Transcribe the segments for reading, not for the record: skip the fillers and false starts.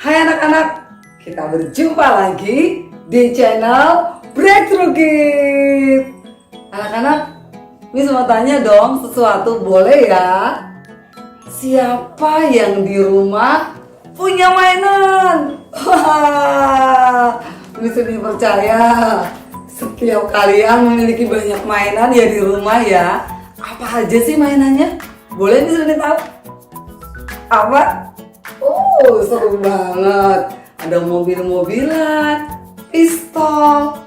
Hai anak-anak, kita berjumpa lagi di channel Breakthrough Kids. Anak-anak, Miss mau tanya dong sesuatu, boleh ya? Siapa yang di rumah punya mainan? Wah, Miss ini percaya setiap kalian memiliki banyak mainan ya di rumah ya. Apa aja sih mainannya? Boleh Miss ini tahu? Apa? Oh, seru banget. Ada mobil-mobilan, pistol,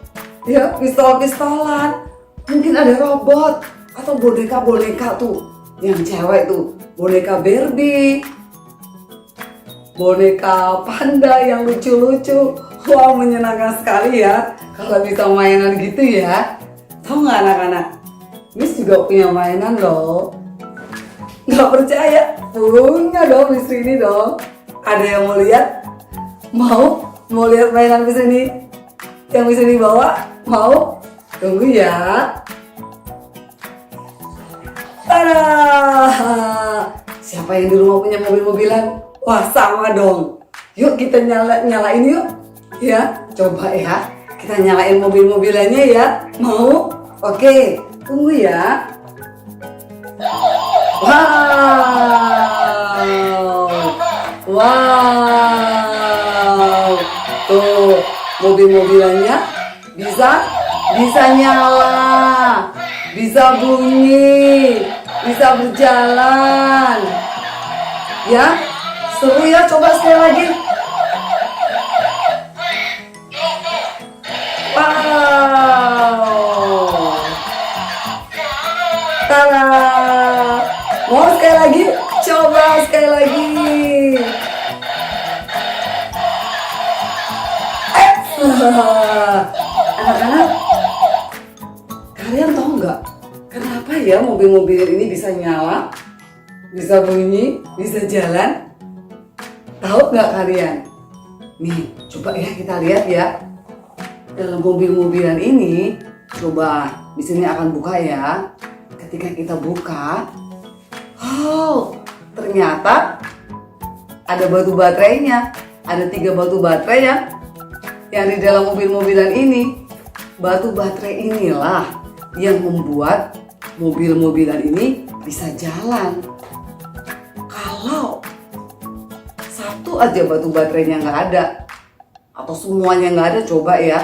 ya pistol-pistolan. Mungkin ada robot atau boneka-boneka tuh. Yang cewek tuh, boneka Barbie, boneka panda yang lucu-lucu. Wah, menyenangkan sekali ya kalau bisa mainan gitu ya. Tahu nggak anak-anak? Miss juga punya mainan loh. Nggak percaya? Punya dong di sini dong. Ada yang mau lihat? Mau lihat mainan di sini? Yang bisa dibawa? Mau? Tunggu ya. Tada! Siapa yang di rumah punya mobil-mobilan? Wah, sama dong. Yuk kita nyalain yuk. Ya, coba ya. Kita nyalain mobil-mobilannya ya. Mau? Oke, tunggu ya. Wow, tuh mobil-mobilannya bisa nyala, bisa bunyi, bisa berjalan. Ya, seru ya, coba sekali lagi. Wow, tada. Mau sekali lagi? Coba sekali lagi. Anak-anak, kalian tahu nggak kenapa ya mobil-mobil ini bisa nyala, bisa bunyi, bisa jalan? Tahu nggak kalian? Nih, coba ya kita lihat ya. Dalam mobil-mobilan ini, coba di sini akan buka ya. Ketika kita buka, oh, ternyata ada batu baterainya. Ada 3 batu baterai ya yang di dalam mobil-mobilan ini. Batu baterai inilah yang membuat mobil-mobilan ini bisa jalan. Kalau satu aja batu baterainya nggak ada atau semuanya nggak ada, coba ya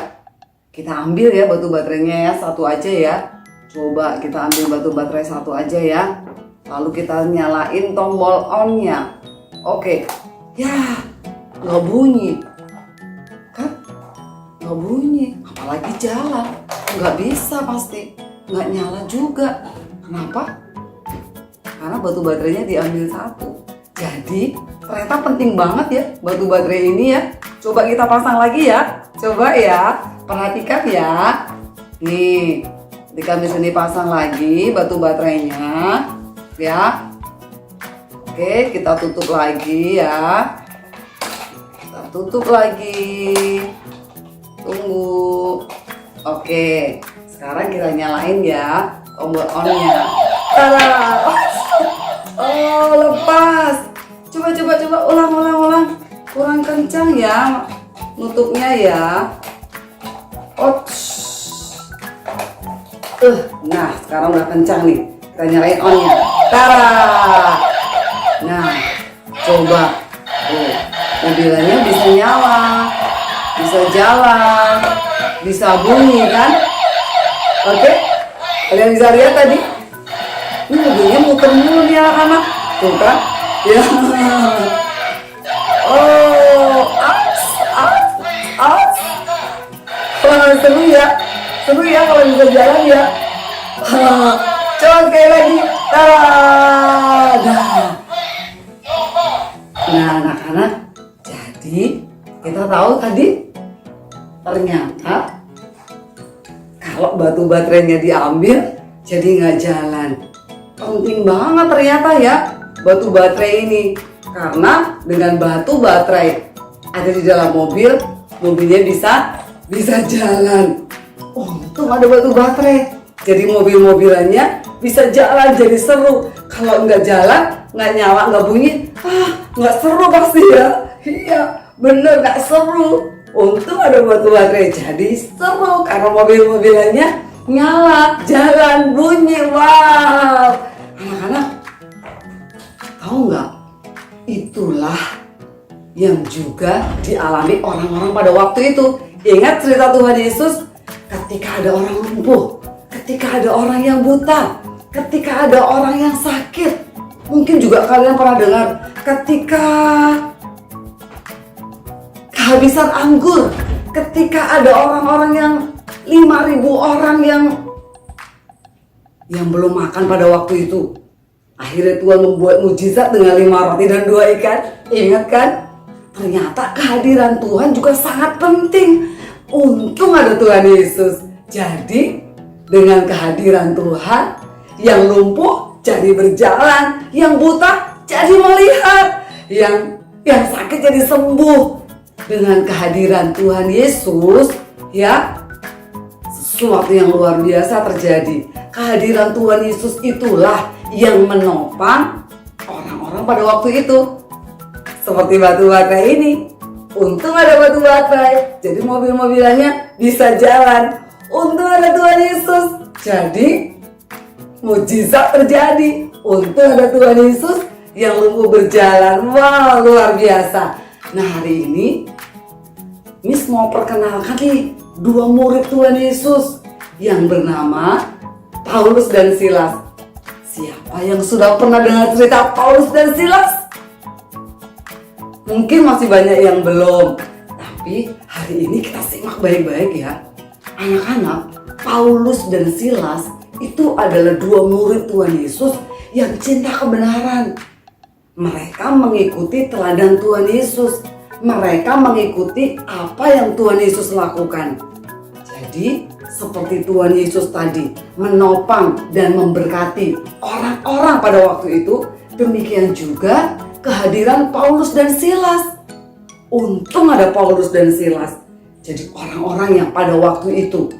kita ambil ya batu baterainya ya, satu aja ya. Coba kita ambil batu baterai satu aja ya. Lalu kita nyalain tombol on-nya. Oke. Ya, nggak bunyi. Kan? Nggak bunyi. Apalagi jalan. Nggak bisa pasti. Nggak nyala juga. Kenapa? Karena batu baterainya diambil satu. Jadi, ternyata penting banget ya batu baterai ini ya. Coba kita pasang lagi ya. Coba ya. Perhatikan ya. Nih. Ketika Miss ini pasang lagi batu baterainya, ya. Oke, kita tutup lagi ya. Kita tutup lagi. Tunggu. Oke, sekarang kita nyalain ya tombol on-nya. Tada! Oh, lepas. Coba ulang. Kurang kencang ya nutupnya ya. Nah, sekarang udah kencang nih. Kita nyalain on-nya. Tada! Nah, coba. Mobilnya bisa nyala, bisa jalan, bisa bunyi kan? Oke? Kalian bisa lihat tadi? Ini mobilnya muter mulu nih anak-anak. Tuh kan? Ya. Oh, wah, seru ya. Seru ya kalau bisa jalan ya. Coba sekali lagi. Tada! Nah anak-anak, jadi kita tahu tadi ternyata kalau batu baterainya diambil jadi nggak jalan. Penting banget ternyata ya batu baterai ini, karena dengan batu baterai ada di dalam mobil, mobilnya bisa jalan. Untung ada batu baterai, jadi mobil-mobilannya bisa jalan, jadi seru. Kalau nggak jalan, nggak nyala, nggak bunyi, nggak seru pasti ya. Iya, bener gak seru. Untung ada batu baterai, jadi seru karena mobil-mobilannya nyala, jalan, bunyi. Wow, anak-anak tahu nggak? Itulah yang juga dialami orang-orang pada waktu itu. Ingat cerita Tuhan Yesus ketika ada orang lumpuh, ketika ada orang yang buta, ketika ada orang yang sakit. Mungkin juga kalian pernah dengar ketika kehabisan anggur, ketika ada orang-orang yang 5.000 orang yang belum makan pada waktu itu. Akhirnya Tuhan membuat mujizat dengan 5 roti dan 2 ikan. Ingat kan? Ternyata kehadiran Tuhan juga sangat penting. Untung ada Tuhan Yesus. Jadi dengan kehadiran Tuhan, yang lumpuh jadi berjalan, yang buta jadi melihat, yang sakit jadi sembuh. Dengan kehadiran Tuhan Yesus, ya, sesuatu yang luar biasa terjadi. Kehadiran Tuhan Yesus itulah yang menopang orang-orang pada waktu itu. Seperti batu baterai ini. Untung ada batu baterai, jadi mobil-mobilannya bisa jalan. Untung ada Tuhan Yesus, jadi mujizat terjadi. Untung ada Tuhan Yesus yang lumpuh berjalan. Wow, luar biasa. Nah, hari ini Miss mau perkenalkan nih 2 murid Tuhan Yesus yang bernama Paulus dan Silas. Siapa yang sudah pernah dengar cerita Paulus dan Silas? Mungkin masih banyak yang belum. Tapi hari ini kita simak baik-baik ya. Anak-anak, Paulus dan Silas itu adalah 2 murid Tuhan Yesus yang cinta kebenaran. Mereka mengikuti teladan Tuhan Yesus. Mereka mengikuti apa yang Tuhan Yesus lakukan. Jadi seperti Tuhan Yesus tadi menopang dan memberkati orang-orang pada waktu itu, demikian juga kehadiran Paulus dan Silas. Untung ada Paulus dan Silas. Jadi orang-orang yang pada waktu itu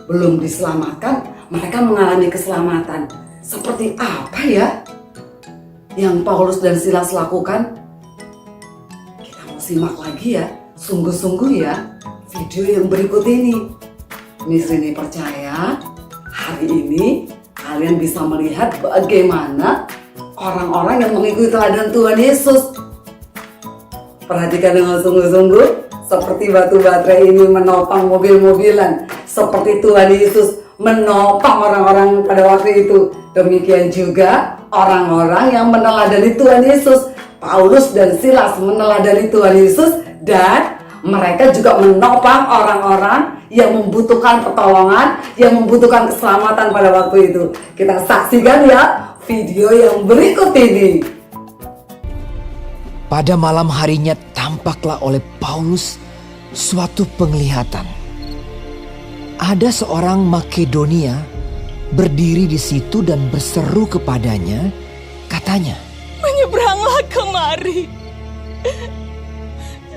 belum diselamatkan, mereka mengalami keselamatan. Seperti apa ya yang Paulus dan Silas lakukan? Simak lagi ya, sungguh-sungguh ya video yang berikut ini. Miss Rini percaya hari ini kalian bisa melihat bagaimana orang-orang yang mengikuti teladan Tuhan Yesus. Perhatikan dengan sungguh-sungguh, seperti batu baterai ini menopang mobil-mobilan, seperti Tuhan Yesus menopang orang-orang pada waktu itu. Demikian juga orang-orang yang meneladani Tuhan Yesus. Paulus dan Silas meneladani Tuhan Yesus dan mereka juga menopang orang-orang yang membutuhkan pertolongan, yang membutuhkan keselamatan pada waktu itu. Kita saksikan ya video yang berikut ini. Pada malam harinya tampaklah oleh Paulus suatu penglihatan. Ada seorang Makedonia berdiri di situ dan berseru kepadanya, katanya, "Menyeberanglah kemari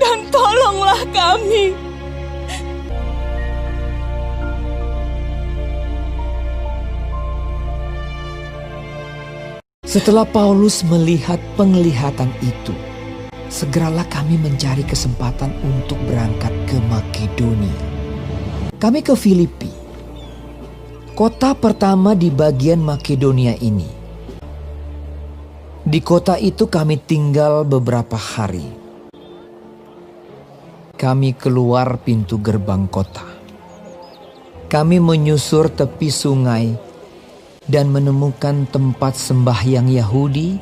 dan tolonglah kami." Setelah Paulus melihat penglihatan itu, segeralah kami mencari kesempatan untuk berangkat ke Makedonia. Kami ke Filipi, kota pertama di bagian Makedonia ini. Di kota itu kami tinggal beberapa hari. Kami keluar pintu gerbang kota. Kami menyusur tepi sungai dan menemukan tempat sembahyang Yahudi.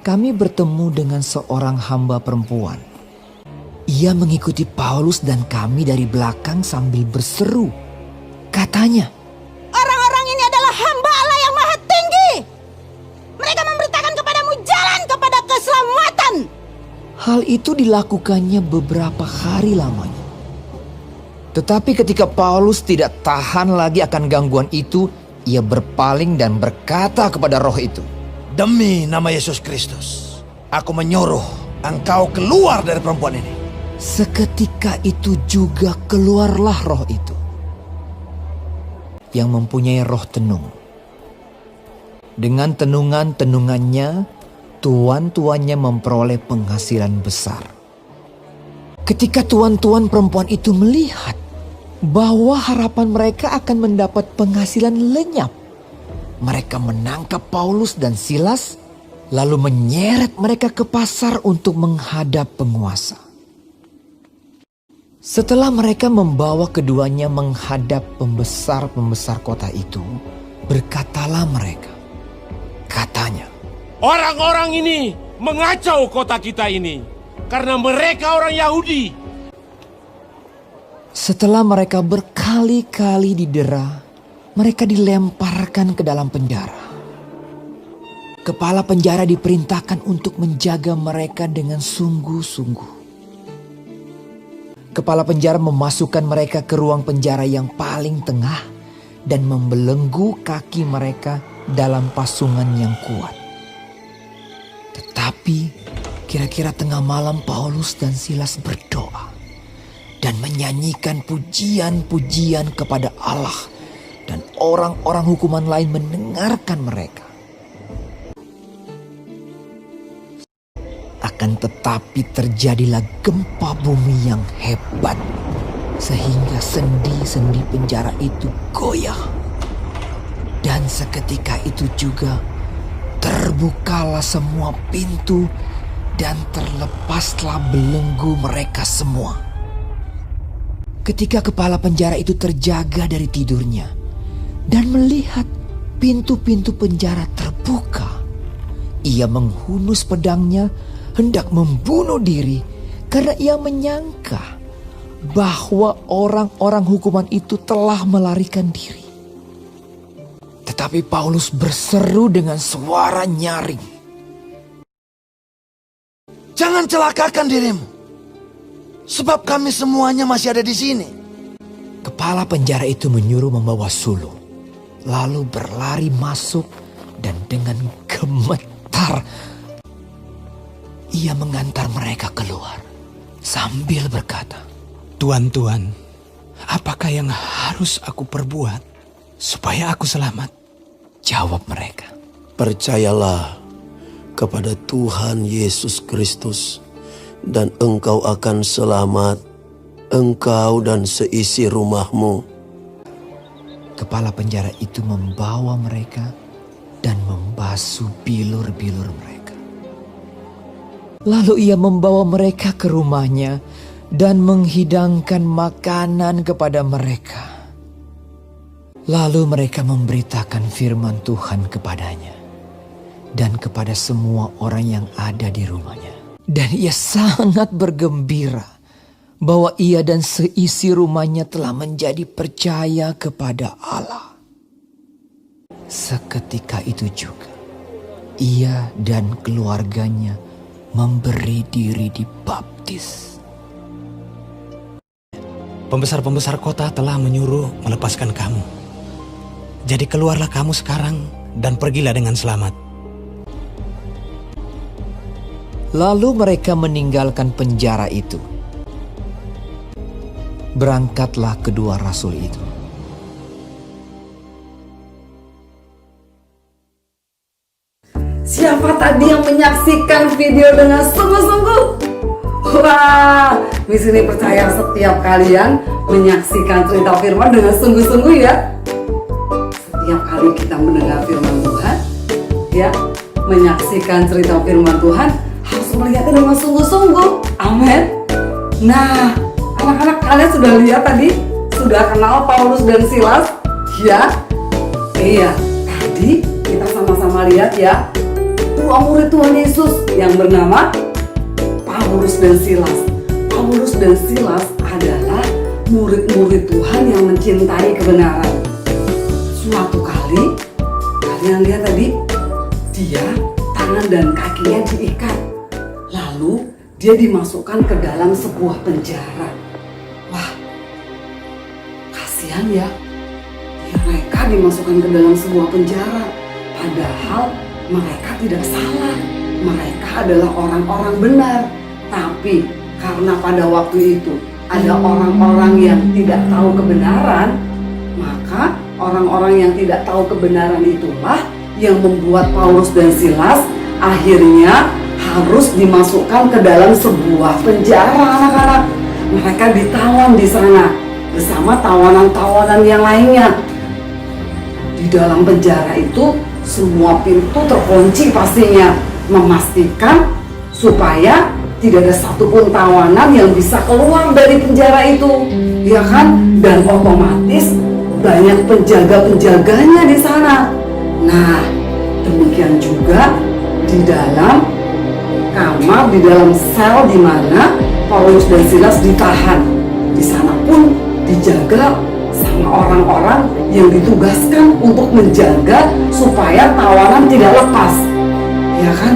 Kami bertemu dengan seorang hamba perempuan. Ia mengikuti Paulus dan kami dari belakang sambil berseru. Katanya, "Orang-orang ini adalah hamba Allah yang Maha Tinggi. Mereka memberitakan kepadamu jalan kepada keselamatan." hal itu dilakukannya beberapa hari lamanya. Tetapi ketika Paulus tidak tahan lagi akan gangguan itu, ia berpaling dan berkata kepada roh itu, "Demi nama Yesus Kristus, aku menyuruh engkau keluar dari perempuan ini." Seketika itu juga keluarlah roh itu, yang mempunyai roh tenung. Dengan tenungan-tenungannya, tuan-tuannya memperoleh penghasilan besar. Ketika tuan-tuan perempuan itu melihat bahwa harapan mereka akan mendapat penghasilan lenyap, mereka menangkap Paulus dan Silas lalu menyeret mereka ke pasar untuk menghadap penguasa. Setelah mereka membawa keduanya menghadap pembesar-pembesar kota itu, berkatalah mereka. Katanya, orang-orang ini mengacau kota kita ini karena mereka orang Yahudi. Setelah mereka berkali-kali didera, mereka dilemparkan ke dalam penjara. Kepala penjara diperintahkan untuk menjaga mereka dengan sungguh-sungguh. Kepala penjara memasukkan mereka ke ruang penjara yang paling tengah dan membelenggu kaki mereka dalam pasungan yang kuat. Tetapi kira-kira tengah malam Paulus dan Silas berdoa dan menyanyikan pujian-pujian kepada Allah, dan orang-orang hukuman lain mendengarkan mereka. Akan tetapi terjadilah gempa bumi yang hebat, sehingga sendi-sendi penjara itu goyah. Dan seketika itu juga terbukalah semua pintu dan terlepaslah belenggu mereka semua. Ketika kepala penjara itu terjaga dari tidurnya dan melihat pintu-pintu penjara terbuka, ia menghunus pedangnya hendak membunuh diri karena ia menyangka bahwa orang-orang hukuman itu telah melarikan diri. Tetapi Paulus berseru dengan suara nyaring, Jangan celakakan dirimu, sebab kami semuanya masih ada di sini. Kepala penjara itu menyuruh membawa sulung, lalu berlari masuk dan dengan gemetar ia mengantar mereka keluar sambil berkata, Tuan-tuan, apakah yang harus aku perbuat supaya aku selamat? Jawab mereka, Percayalah kepada Tuhan Yesus Kristus dan engkau akan selamat, engkau dan seisi rumahmu. Kepala penjara itu membawa mereka dan membasuh bilur-bilur mereka. Lalu ia membawa mereka ke rumahnya dan menghidangkan makanan kepada mereka. Lalu mereka memberitakan firman Tuhan kepadanya dan kepada semua orang yang ada di rumahnya. Dan ia sangat bergembira bahwa ia dan seisi rumahnya telah menjadi percaya kepada Allah. Seketika itu juga ia dan keluarganya memberi diri dibaptis. Pembesar-pembesar kota telah menyuruh melepaskan kamu. Jadi keluarlah kamu sekarang dan pergilah dengan selamat. Lalu mereka meninggalkan penjara itu. Berangkatlah kedua rasul itu. Siapa tadi yang menyaksikan video dengan sungguh-sungguh? Wah, di sini percaya setiap kalian menyaksikan cerita firman dengan sungguh-sungguh ya. Setiap kali kita mendengar firman Tuhan, ya, menyaksikan cerita firman Tuhan, harus melihatnya dengan sungguh-sungguh. Amin. Nah, anak-anak kalian sudah lihat tadi, sudah kenal Paulus dan Silas, ya? Iya, tadi kita sama-sama lihat ya. Dua murid Tuhan Yesus yang bernama Paulus dan Silas. Paulus dan Silas adalah murid-murid Tuhan yang mencintai kebenaran. Suatu kali, kalian lihat tadi, dia tangan dan kakinya diikat. Lalu dia dimasukkan ke dalam sebuah penjara. Wah, kasihan ya. Mereka dimasukkan ke dalam sebuah penjara. Padahal mereka tidak salah, mereka adalah orang-orang benar. Tapi karena pada waktu itu ada orang-orang yang tidak tahu kebenaran, maka orang-orang yang tidak tahu kebenaran itulah yang membuat Paulus dan Silas akhirnya harus dimasukkan ke dalam sebuah penjara anak-anak. Mereka ditawan di sana bersama tawanan-tawanan yang lainnya. Di dalam penjara itu semua pintu terkunci pastinya, memastikan supaya tidak ada satupun tawanan yang bisa keluar dari penjara itu, ya kan? Dan otomatis banyak penjaga-penjaganya di sana. Nah, demikian juga di dalam kamar, di dalam sel di mana Paulus dan Silas ditahan. Di sana pun dijaga sama orang-orang yang ditugaskan untuk menjaga supaya tawanan tidak lepas, ya kan?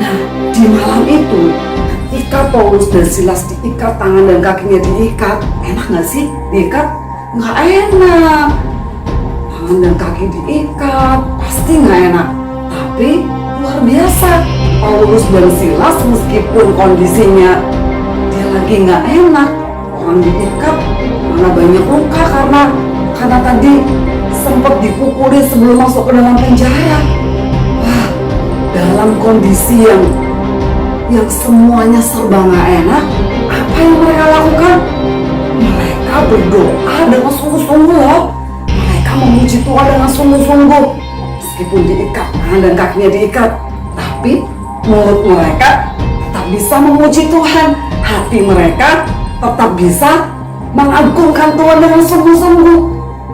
Nah, di malam itu ketika Paulus dan Silas diikat, tangan dan kakinya diikat, enak nggak sih diikat? Nggak enak. Tangan dan kaki diikat pasti nggak enak. Tapi luar biasa, Paulus dan Silas meskipun kondisinya dia lagi nggak enak, orang diikat, mana banyak luka karena tadi sempat dipukuli sebelum masuk ke dalam penjara. Wah, dalam kondisi yang semuanya serba nggak enak, apa yang mereka lakukan? Mereka berdoa dengan sungguh-sungguh loh. Mereka memuji Tuhan dengan sungguh-sungguh. Meskipun diikat, tangan dan kakinya diikat, tapi mulut mereka tetap bisa memuji Tuhan. Hati mereka tetap bisa mengagungkan Tuhan dengan sungguh-sungguh.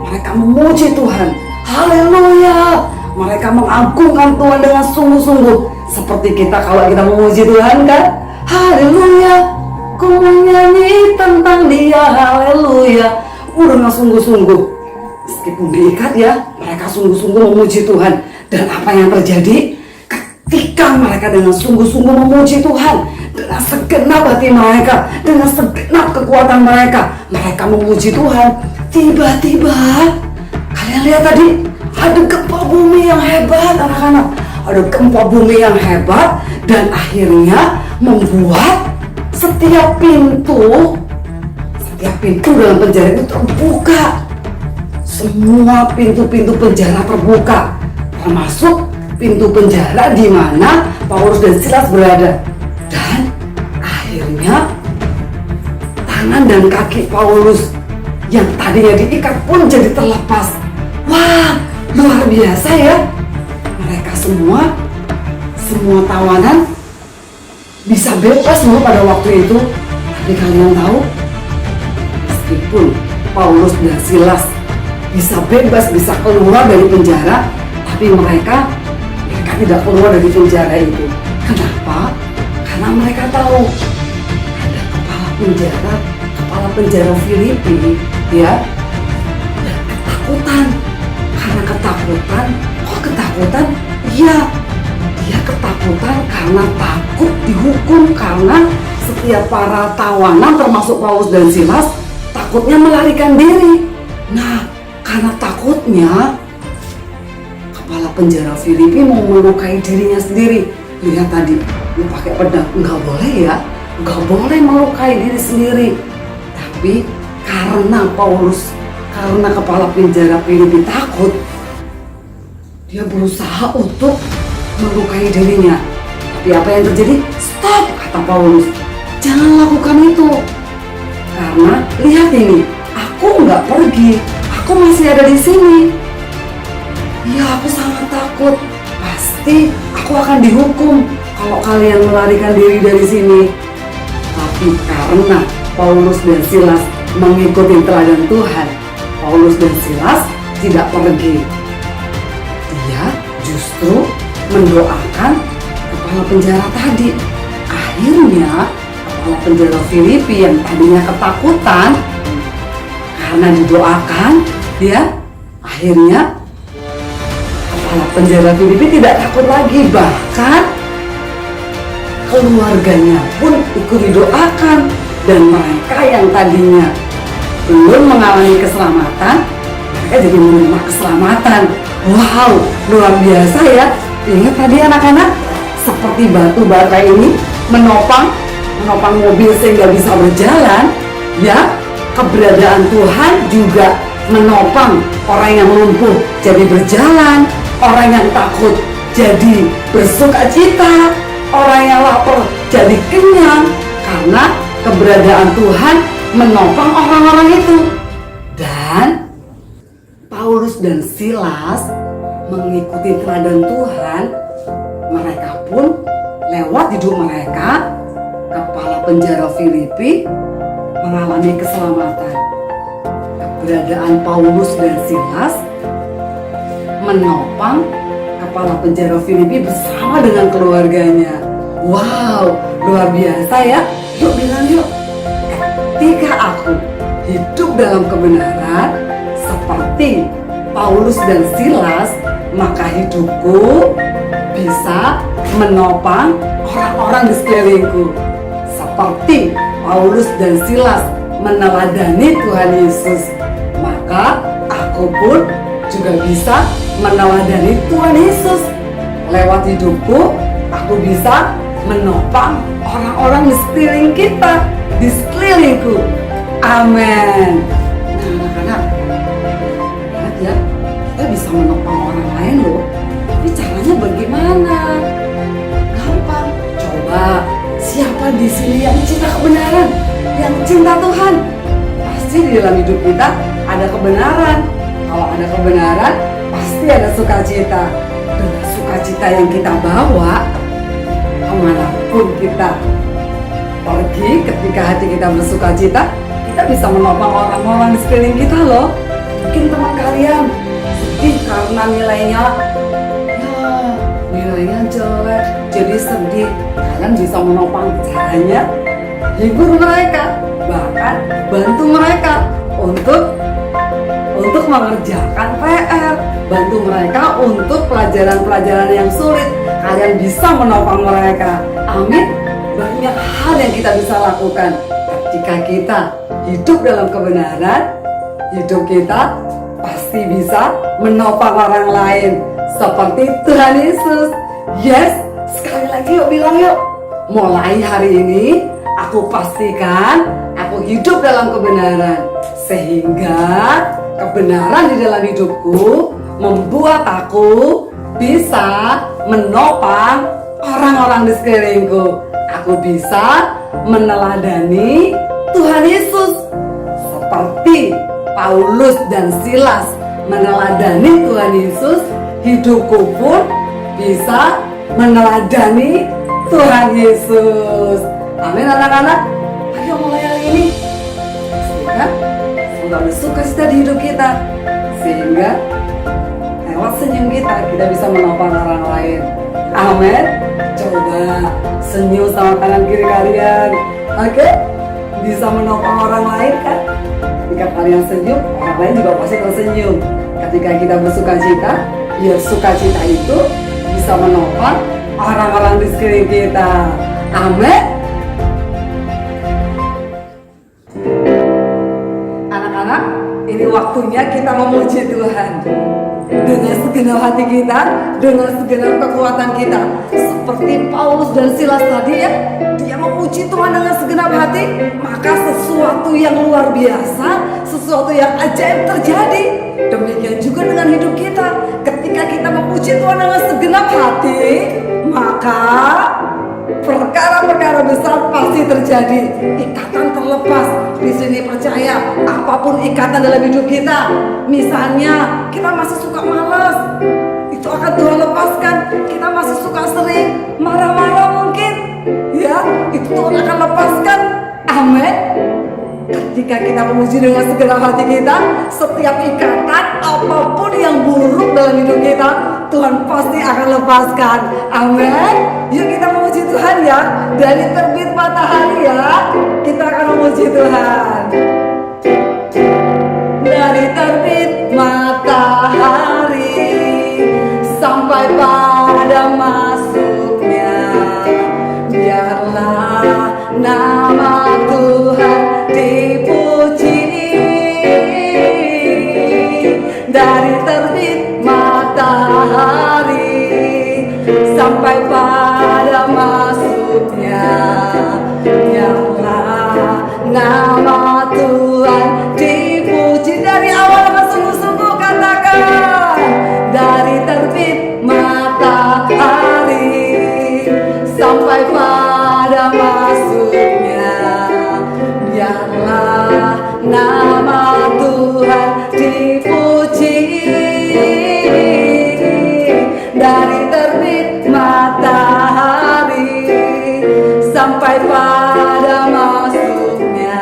Mereka memuji Tuhan. Haleluya. Mereka mengagungkan Tuhan dengan sungguh-sungguh. Seperti kita kalau kita memuji Tuhan kan. Haleluya. Ku menyanyi tentang Dia. Haleluya. Dengan sungguh-sungguh. Meskipun diikat ya, mereka sungguh-sungguh memuji Tuhan. Dan apa yang terjadi? Ketika mereka dengan sungguh-sungguh memuji Tuhan, dengan segenap hati mereka, dengan segenap kekuatan mereka, mereka memuji Tuhan. Tiba-tiba, kalian lihat tadi, ada gempa bumi yang hebat anak-anak. Ada gempa bumi yang hebat dan akhirnya membuat setiap pintu dalam penjara itu terbuka. Semua pintu-pintu penjara terbuka, termasuk pintu penjara di mana Paulus dan Silas berada. Dan akhirnya tangan dan kaki Paulus yang tadinya diikat pun jadi terlepas. Wah, luar biasa ya. Mereka semua tawanan bisa bebas loh pada waktu itu. Tapi kalian tahu, meskipun Paulus dan Silas bisa bebas, bisa keluar dari penjara, tapi mereka tidak keluar dari penjara itu. Kenapa? Karena mereka tahu ada kepala penjara Filipi, ya, dan ketakutan. Karena ketakutan, kok ketakutan? Iya, dia ketakutan karena takut dihukum, karena setiap para tawanan termasuk Paulus dan Silas takutnya melarikan diri. Nah, karena takutnya, kepala penjara Filipi mau melukai dirinya sendiri. Lihat tadi, dia pakai pedang. Nggak boleh ya, nggak boleh melukai diri sendiri. Tapi karena kepala penjara Filipi takut, dia berusaha untuk melukai dirinya. Tapi apa yang terjadi? Stop, kata Paulus. Jangan lakukan itu. Karena lihat ini, aku nggak pergi, aku masih ada di sini. Ya, aku sangat takut. Pasti aku akan dihukum kalau kalian melarikan diri dari sini. Tapi karena Paulus dan Silas mengikuti teladan Tuhan, Paulus dan Silas tidak pergi. Dia justru mendoakan kepala penjara tadi. Akhirnya kepala penjara Filipi yang tadinya ketakutan, karena didoakan, ya, akhirnya kepala penjara Filipi tidak takut lagi. Bahkan keluarganya pun ikut didoakan. Dan mereka yang tadinya belum mengalami keselamatan, mereka jadi menerima keselamatan. Wow, luar biasa ya. Ingat tadi anak-anak, seperti batu bata ini menopang mobil sehingga bisa berjalan, ya. Keberadaan Tuhan juga menopang orang yang lumpuh jadi berjalan, orang yang takut jadi bersukacita. orang yang lapar jadi kenyang karena keberadaan Tuhan menopang orang-orang itu. Dan Paulus dan Silas mengikuti teladan Tuhan. Mereka pun lewat hidup mereka, kepala penjara Filipi mengalami keselamatan. Keberadaan Paulus dan Silas menopang kepala penjara Filipi bersama dengan keluarganya. Wow, luar biasa ya. Yuk bilang yuk. Ketika aku hidup dalam kebenaran seperti Paulus dan Silas, maka hidupku bisa menopang orang-orang di sekelilingku. Seperti Paulus dan Silas meneladani Tuhan Yesus, maka aku pun juga bisa meneladani Tuhan Yesus. Lewat hidupku, aku bisa menopang orang-orang di sekeliling kita, di sekelilingku. Amin. Nah, anak-anak, ingat ya, kita bisa menopang orang lain loh. Tapi caranya bagaimana? Gampang. Coba, siapa di sini yang cinta kebenaran, yang cinta Tuhan? Pasti di dalam hidup kita ada kebenaran. Kalau ada kebenaran, pasti ada sukacita. Dengan sukacita yang kita bawa, kemanapun kita pergi, ketika hati kita bersukacita, kita bisa menopang orang-orang di sekeliling kita loh. Mungkin teman kalian sedih karena nilainya jelek, jadi sedih. Kalian bisa menopang, caranya hibur mereka, bahkan bantu mereka untuk mengerjakan PR, bantu mereka untuk pelajaran-pelajaran yang sulit. Kalian bisa menopang mereka. Amin. Banyak hal yang kita bisa lakukan ketika kita hidup dalam kebenaran. Hidup kita pasti bisa menopang orang lain seperti Tuhan Yesus. Yes, sekali lagi yuk bilang yuk. Mulai hari ini aku pastikan aku hidup dalam kebenaran, sehingga kebenaran di dalam hidupku membuat aku bisa menopang orang-orang di sekelilingku. Aku bisa meneladani Tuhan Yesus seperti Paulus dan Silas meneladani Tuhan Yesus. Hidupku pun bisa meneladani Tuhan Yesus. Amin anak-anak. Ayo mulai hari ini pastikan selalu sukacita di hidup kita, sehingga lewat senyum kita bisa menopang orang lain. Amin. Coba senyum sama kanan kiri kalian. Oke? Bisa menopang orang lain kan? Ketika kalian senyum, orang lain juga pasti tersenyum. Ketika kita bersukacita, biar sukacita itu bisa menopang orang-orang di sekeliling kita. Amin. Anak-anak, ini waktunya kita memuji Tuhan dengan segenap hati kita, dengan segenap kekuatan kita. Seperti Paulus dan Silas tadi ya, dia memuji Tuhan dengan segenap hati, maka sesuatu yang luar biasa, sesuatu yang ajaib terjadi. Demikian juga dengan hidup kita. Ketika kita memuji Tuhan dengan segenap hati, maka perkara-perkara besar pasti terjadi. Ikatan terlepas. Di sini percaya, apapun ikatan dalam hidup kita, misalnya kita masih suka malas, itu akan Tuhan lepaskan. Kita masih suka sering marah-marah mungkin, ya, itu Tuhan akan lepaskan. Amin. Ketika kita memuji dengan segenap hati kita, setiap ikatan apapun yang buruk dalam hidup kita, Tuhan pasti akan lepaskan. Amin. Yuk kita memuji Tuhan ya. Dari terbit matahari ya, kita akan memuji Tuhan. Dari terbit matahari sampai pada masuknya, biarlah nama Tuhan dipuji. Dari terbit matahari sampai pada masuknya, biarlah nama Tuhan dipuji. Dari awal dengan sungguh-sungguh katakan, dari terbit matahari sampai masuknya. Biarlah nama Tuhan dipuji dari terbit matahari sampai pada masuknya.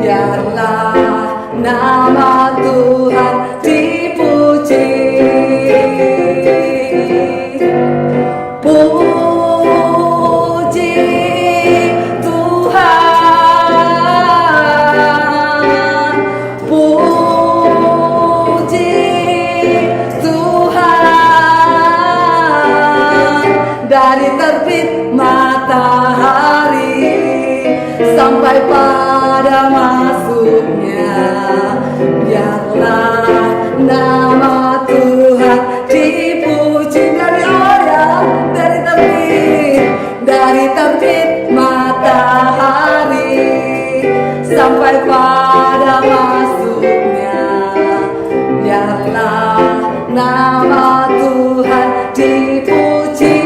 Biarlah nama Tuhan dipuji. Puji Tuhan, puji Tuhan, dari terbit matahari sampai pada masuknya. Biarlah nama Tuhan dipuji dari terbit matahari sampai pada masuknya. Biarlah nama Tuhan dipuji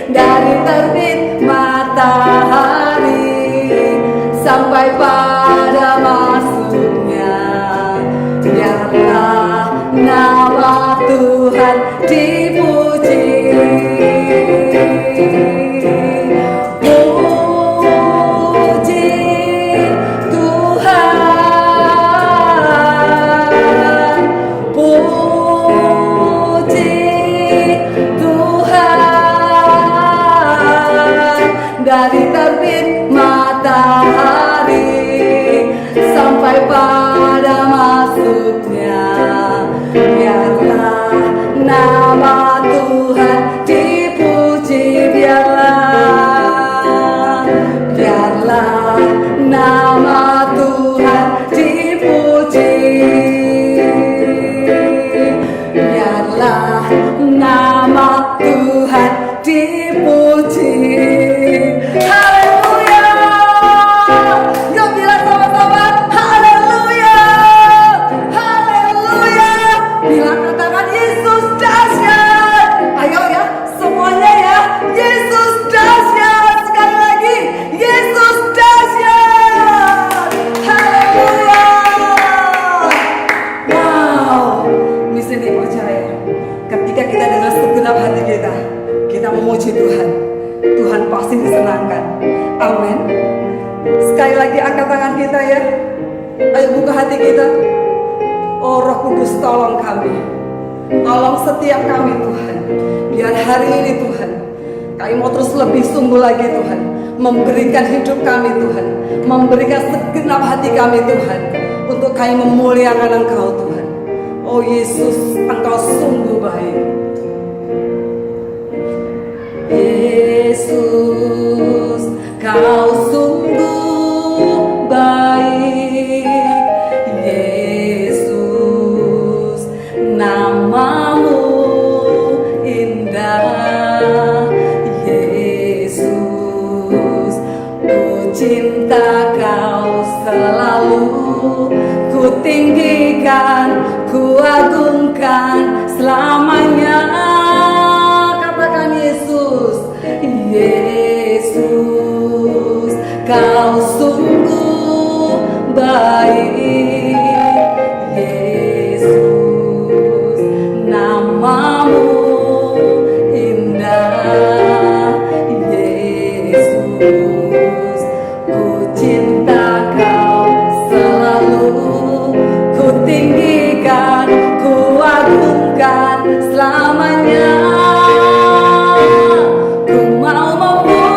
dari terbit matahari sampai pada masuknya. Biarlah nama Tuhan dipuji. Puji Tuhan, puji Tuhan, dari terbit matahari sampai pada masuknya. Biarlah nama Tuhan dipuji. Biarlah nama Tuhan dipuji. Biarlah nama Tuhan dipuji. Haleluya. Yuk bilang sama-sama, haleluya, haleluya. Bilang katakan Yesus dahsyat. Ayo ya, semuanya ya. Yesus dahsyat. Sekali lagi, Yesus dahsyat. Haleluya. Wow, di sini percaya. Ketika kita dengan segenap hati kita memuji Tuhan, Tuhan pasti disenangkan. Amin. Sekali lagi angkat tangan kita ya. Ayo buka hati kita. Oh Roh Kudus, tolong kami. Tolong setiap kami Tuhan. Biar hari ini Tuhan, kami mau terus lebih sungguh lagi Tuhan, memberikan hidup kami Tuhan, memberikan segenap hati kami Tuhan, untuk kami memuliakan Engkau Tuhan. Oh Yesus, Engkau sungguh baik. Yesus, Kau sungguh baik. Yesus, namamu indah. Yesus, ku cinta Kau selalu, ku tinggikan, ku agungkan selamanya. Katakan Yesus, Yesus, Kau sungguh baik. Yesus, namamu indah. Yesus, ku cinta Kau selalu, ku tinggikan, ku agungkan selamanya. Ku mau memuji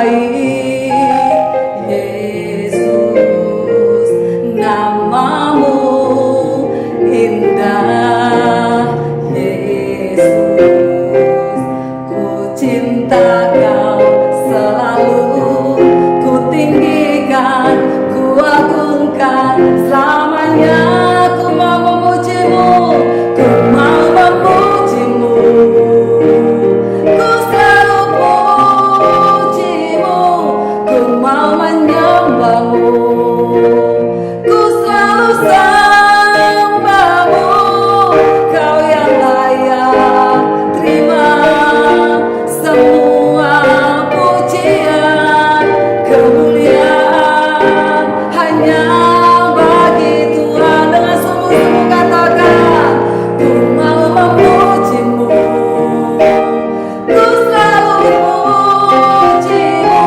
baik, Yesus, namamu indah, Yesus, ku cinta kau selalu, ku tinggikan, ku agungkan selamanya. Ku mau memujimu, ku mau memujimu, ku selalu pujimu, ku mau menyembahmu, ku selalu sembahmu. Kau yang layak terima semua pujian, kemuliaan hanya bagi Tuhan. Dengan sungguh-sungguh katakan, ku mau memujimu, ku selalu pujimu,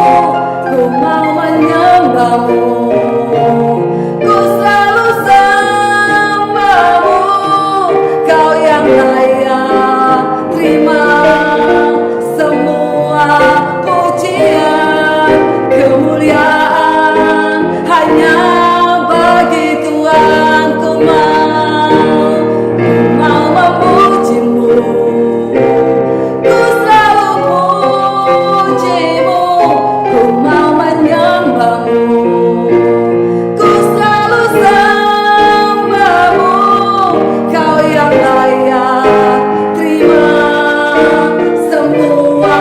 ku mau menyembahmu, ku selalu sembahmu. Kau yang layak terima semua pujian, kemuliaan hanya bagi Tuhan. Ku mau memujimu, ku selalu pujimu, ku mau menyembahmu, ku selalu sembahmu. Kau yang layak terima semua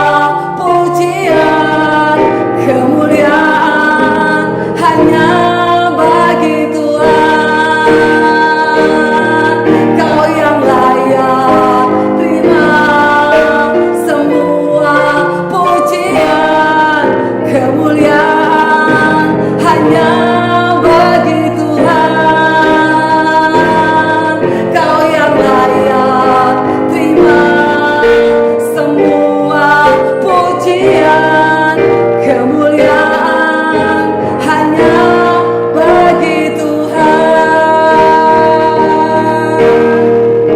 pujian, kemuliaan hanya bagi Tuhan. Kau yang layak terima semua pujian, kemuliaan hanya bagi Tuhan. Kau yang layak terima semua pujian, kemuliaan hanya bagi Tuhan.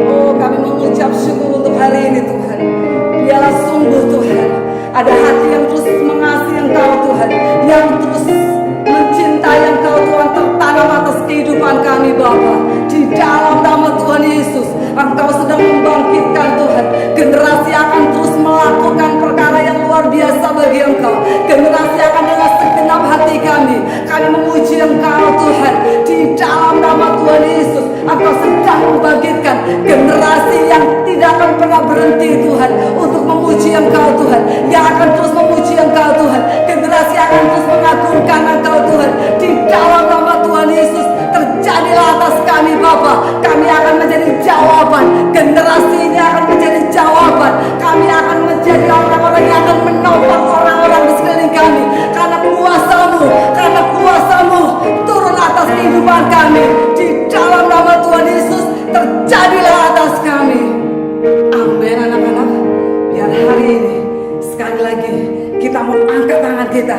Oh, kami mengucap syukur untuk hari ini Tuhan. Biarlah sungguh Tuhan ada hati yang terus mengasihi Engkau Tuhan, yang terus mencintai Engkau Tuhan, tertanam atas kehidupan kami Bapa. Di dalam nama Tuhan Yesus, Engkau sedang membangkitkan Tuhan generasi akan terus melakukan perkara yang luar biasa bagi Engkau. Generasi akan dengan segenap hati kami memuji Engkau Tuhan. Di dalam nama Tuhan Yesus, Engkau sedang membangkitkan generasi yang tidak akan pernah berhenti Tuhan untuk memuji Engkau Tuhan, yang akan terus memuji Engkau Tuhan. Generasi akan terus mengagungkan Engkau Tuhan. Di dalam nama Tuhan Yesus, terjadilah atas kami Bapa. Kami akan menjadi jawaban. Generasi ini akan menjadi jawaban. Kami akan menjadi orang-orang yang akan menopang orang-orang di sekeliling kami. Karena kuasa-Mu turun atas kehidupan kami. Di dalam nama Tuhan Yesus, terjadilah atas kami. Amin anak-anak. Biar hari ini sekali lagi kita mau angkat tangan kita.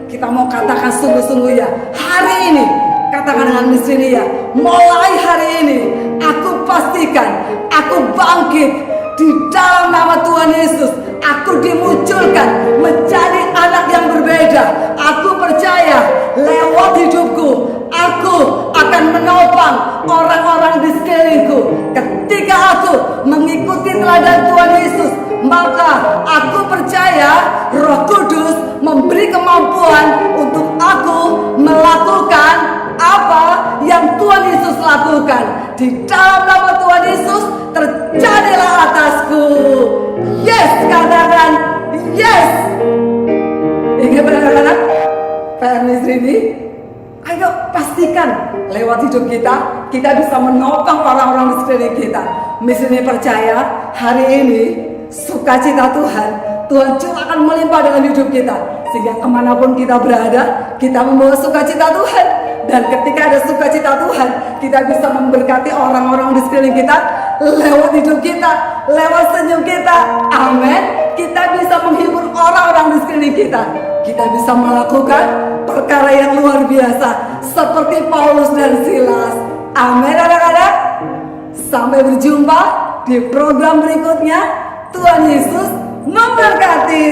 Kita mau katakan sungguh-sungguh ya. Hari ini katakan dengan misi ya. Mulai hari ini aku pastikan aku bangkit di dalam nama Tuhan Yesus. Aku dimunculkan menjadi anak yang berbeda. Aku percaya lewat hidupku aku akan menopang orang-orang di sekelilingku. Ketika aku mengikuti teladan Tuhan Yesus, maka aku percaya Roh Kudus memberi kemampuan untuk aku melakukan apa yang Tuhan Yesus lakukan. Di dalam nama Tuhan Yesus, terjadilah atasku. Yes, katakan yes. Ingat anak-anak, PMS ini, ayo pastikan lewat hidup kita bisa menopang orang-orang di sekeliling kita. Misi ini percaya hari ini sukacita Tuhan curahkan melimpah dalam hidup kita, sehingga kemanapun kita berada, kita membawa sukacita Tuhan. Dan ketika ada sukacita Tuhan, kita bisa memberkati orang-orang di sekeliling kita lewat hidup kita, lewat senyum kita. Amin. Kita bisa menghibur orang-orang di sekeliling kita. Kita bisa melakukan perkara yang luar biasa seperti Paulus dan Silas. Amin anak-anak. Sampai berjumpa di program berikutnya. Tuhan Yesus memberkati.